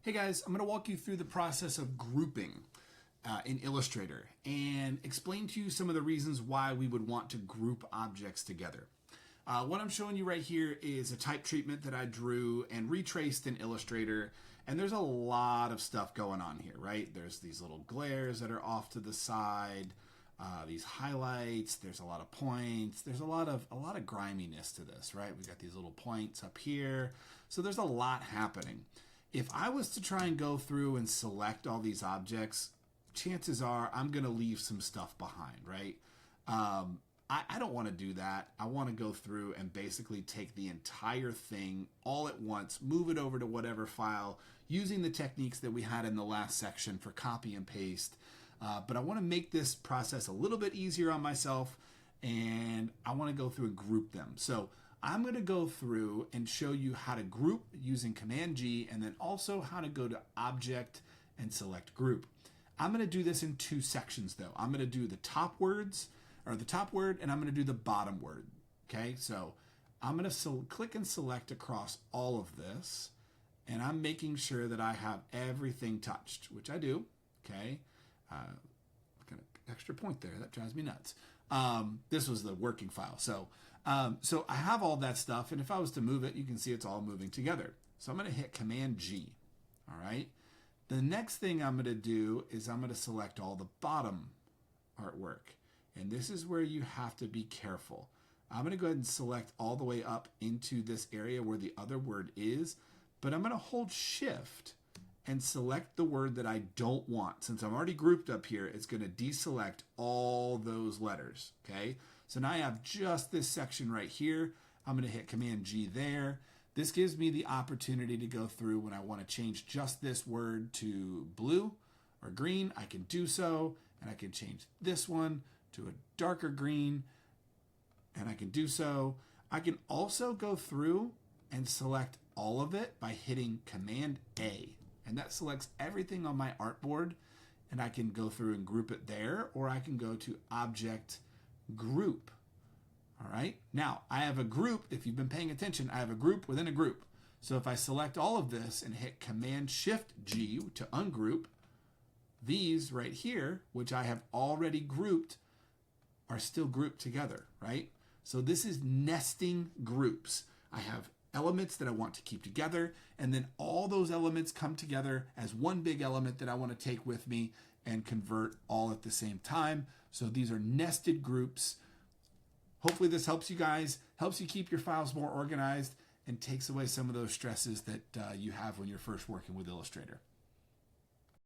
Hey guys, I'm going to walk you through the process of grouping in Illustrator and explain to you some of the reasons why we would want to group objects together. What I'm showing you right here is a type treatment that I drew and retraced in Illustrator, and there's a lot of stuff going on here, right? There's these little glares that are off to the side, these highlights, there's a lot of points, there's a lot of griminess to this, right? We've got these little points up here, so there's a lot happening. If I was to try and go through and select all these objects, chances are I'm going to leave some stuff behind, right? I don't want to do that. I want to go through and basically take the entire thing all at once, move it over to whatever file, using the techniques that we had in the last section for copy and paste. But I want to make this process a little bit easier on myself, and I want to go through and group them. So I'm going to go through and show you how to group using Command G, and then also how to go to Object and select Group. I'm going to do this in two sections though. I'm going to do the top words, or the top word, and I'm going to do the bottom word. Okay, so I'm going to click and select across all of this, and I'm making sure that I have everything touched, which I do. Okay, kind of extra point there, that drives me nuts. This was the working file. So I have all that stuff, and if I was to move it, you can see it's all moving together. So I'm going to hit Command G. All right. The next thing I'm going to do is I'm going to select all the bottom artwork, and this is where you have to be careful. I'm going to go ahead and select all the way up into this area where the other word is, but I'm going to hold Shift and select the word that I don't want. Since I'm already grouped up here, it's going to deselect all those letters, okay? So now I have just this section right here. I'm going to hit Command G there. This gives me the opportunity to go through when I want to change just this word to blue or green. I can do so, and I can change this one to a darker green, and I can do so. I can also go through and select all of it by hitting Command A, and that selects everything on my artboard, and I can go through and group it there, or I can go to Object, Group. All right, now I have a group. If you've been paying attention, I have a group within a group. So if I select all of this and hit Command Shift G to ungroup, these right here, which I have already grouped, are still grouped together, right? So this is nesting groups. I have elements that I want to keep together, and then all those elements come together as one big element that I want to take with me and convert all at the same time. So these are nested groups. Hopefully this helps you guys, helps you keep your files more organized, and takes away some of those stresses that you have when you're first working with Illustrator.